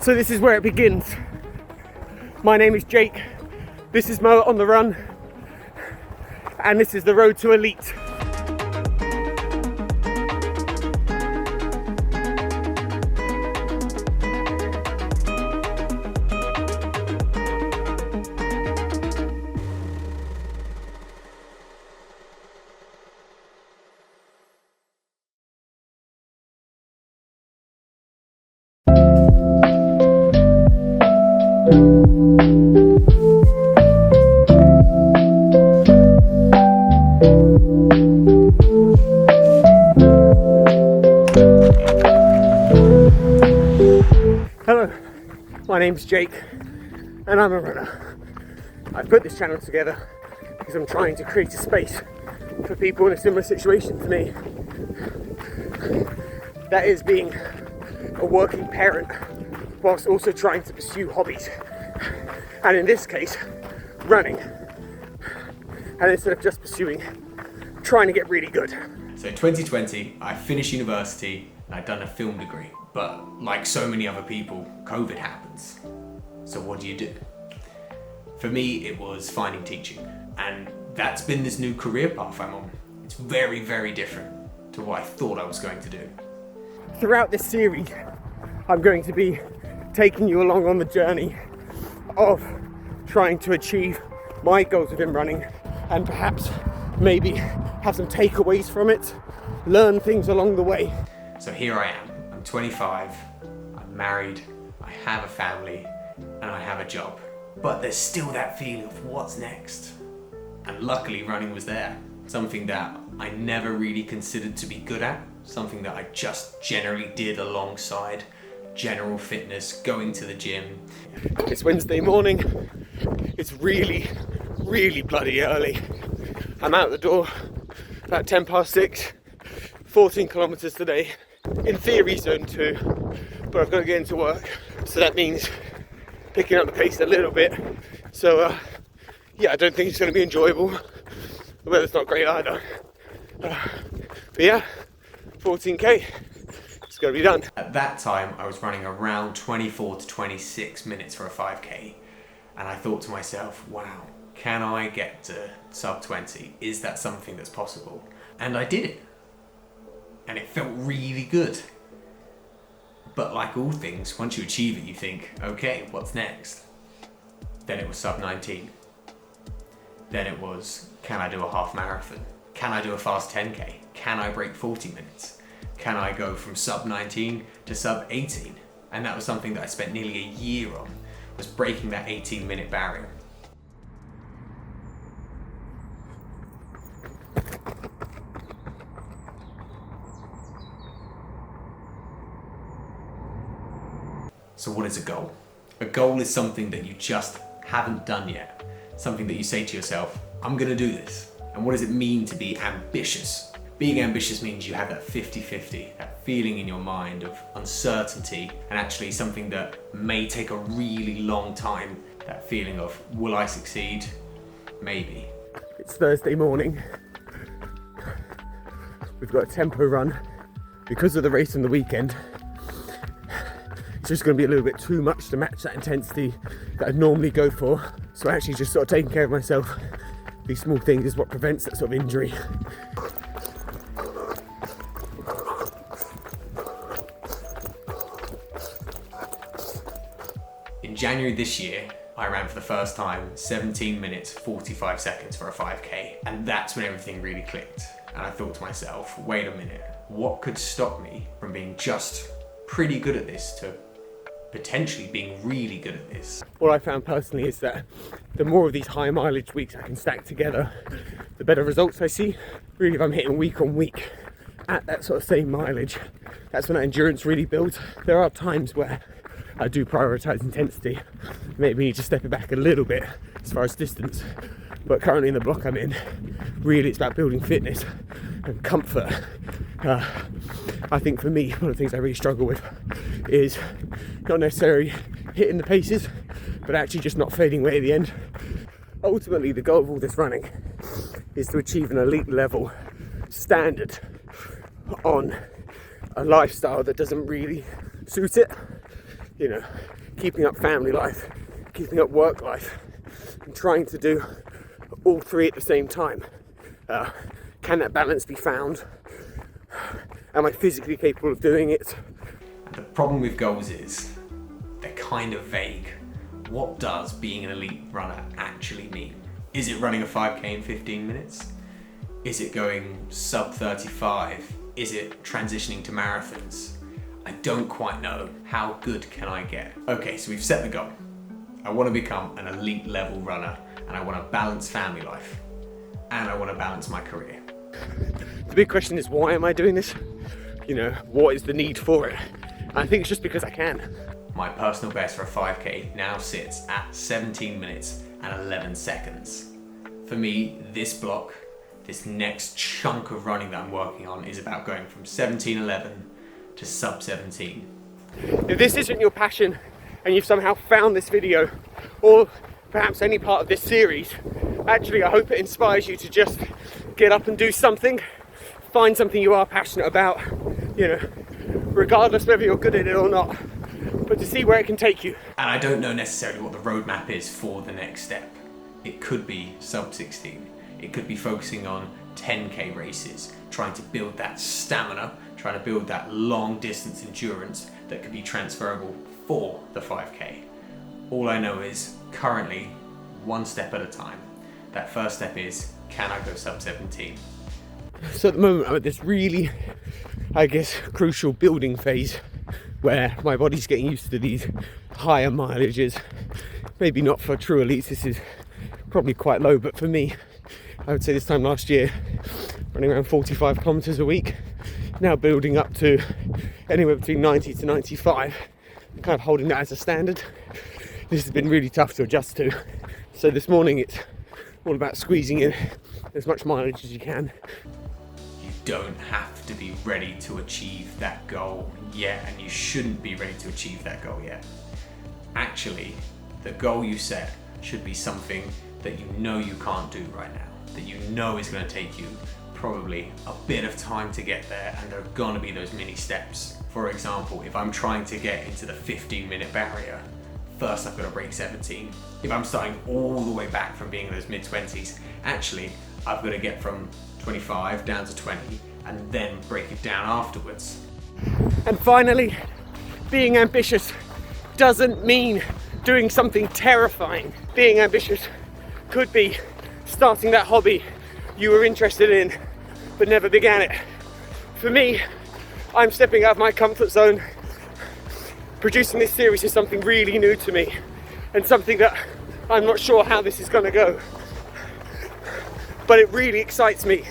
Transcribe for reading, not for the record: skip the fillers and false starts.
So this is where it begins. My name is Jake, this is Mo on the Run, and this is the road to elite. Hello, my name's Jake and I'm a runner. I put this channel together because I'm trying to create a space for people in a similar situation to me. That is being a working parent whilst also trying to pursue hobbies. And in this case, running. And instead of just pursuing, trying to get really good. So 2020, I finished university and I'd done a film degree. But like so many other people, COVID happens. So what do? For me, it was finding teaching. And that's been this new career path I'm on. It's very, very different to what I thought I was going to do. Throughout this series, I'm going to be taking you along on the journey of trying to achieve my goals within running and perhaps maybe have some takeaways from it, learn things along the way. So here I am. I'm 25, I'm married, I have a family, and I have a job. But there's still that feeling of what's next. And luckily running was there. Something that I never really considered to be good at. Something that I just generally did alongside general fitness, going to the gym. It's Wednesday morning. It's really, really bloody early. I'm out the door about 10 past 6, 14 kilometers today. In theory, zone 2, but I've got to get into work. So that means picking up the pace a little bit. So yeah, I don't think it's going to be enjoyable. The weather's not great either. But yeah, 14k, it's got to be done. At that time, I was running around 24 to 26 minutes for a 5k. And I thought to myself, wow, can I get to sub 20? Is that something that's possible? And I did it. And it felt really good. But like all things, once you achieve it, you think, okay, what's next? Then it was sub 19. Then it was, can I do a half marathon? Can I do a fast 10k? Can I break 40 minutes? Can I go from sub 19 to sub 18? And that was something that I spent nearly a year on, was breaking that 18-minute barrier. So what is a goal? A goal is something that you just haven't done yet. Something that you say to yourself, I'm gonna do this. And what does it mean to be ambitious? Being ambitious means you have that 50-50, that feeling in your mind of uncertainty and actually something that may take a really long time. That feeling of, will I succeed? Maybe. It's Thursday morning. We've got a tempo run because of the race on the weekend. It's just going to be a little bit too much to match that intensity that I'd normally go for. So actually just sort of taking care of myself. These small things is what prevents that sort of injury. In January this year, I ran for the first time 17 minutes, 45 seconds for a 5k. And that's when everything really clicked. And I thought to myself, wait a minute, what could stop me from being just pretty good at this to potentially being really good at this? What I found personally is that the more of these high mileage weeks I can stack together, the better results I see. Really, if I'm hitting week on week at that sort of same mileage, that's when that endurance really builds. There are times where I do prioritize intensity, maybe need to step it back a little bit as far as distance, but currently in the block I'm in, really it's about building fitness and comfort. I think for me, one of the things I really struggle with is not necessarily hitting the paces, but actually just not fading away at the end. Ultimately, the goal of all this running is to achieve an elite level standard on a lifestyle that doesn't really suit it. You know, keeping up family life, keeping up work life, and trying to do all three at the same time. Can that balance be found? Am I physically capable of doing it? And the problem with goals is they're kind of vague. What does being an elite runner actually mean? Is it running a 5k in 15 minutes? Is it going sub 35? Is it transitioning to marathons? I don't quite know. How good can I get? Okay, so we've set the goal. I want to become an elite level runner, and I want to balance family life, and I want to balance my career. The big question is, why am I doing this? You know, what is the need for it? And I think it's just because I can. My personal best for a 5k now sits at 17 minutes and 11 seconds. For me, this block, this next chunk of running that I'm working on is about going from 17:11 to sub 17. If this isn't your passion and you've somehow found this video, or perhaps any part of this series, actually I hope it inspires you to just get up and do something, find something you are passionate about, you know, regardless whether you're good at it or not, but to see where it can take you. And I don't know necessarily what the roadmap is for the next step. It could be sub 16. It could be focusing on 10k races, trying to build that stamina, trying to build that long distance endurance that could be transferable for the 5k. All I know is currently one step at a time. That first step is, can I go sub 17? So at the moment I'm at this really, I guess, crucial building phase where my body's getting used to these higher mileages. Maybe not for true elites, this is probably quite low, but for me, I would say this time last year, running around 45 kilometers a week, now building up to anywhere between 90 to 95, kind of holding that as a standard. This has been really tough to adjust to. So this morning it's all about squeezing in as much mileage as you can. You don't have to be ready to achieve that goal yet, and you shouldn't be ready to achieve that goal yet. Actually, the goal you set should be something that you know you can't do right now, that you know is going to take you probably a bit of time to get there, and there are going to be those mini steps. For example, if I'm trying to get into the 15-minute barrier, first I've got to break 17. If I'm starting all the way back from being in those mid-20s, actually I've got to get from 25 down to 20 and then break it down afterwards. And finally, being ambitious doesn't mean doing something terrifying. Being ambitious could be starting that hobby you were interested in but never began it. For me, I'm stepping out of my comfort zone. Producing this series is something really new to me and something that I'm not sure how this is going to go, but it really excites me.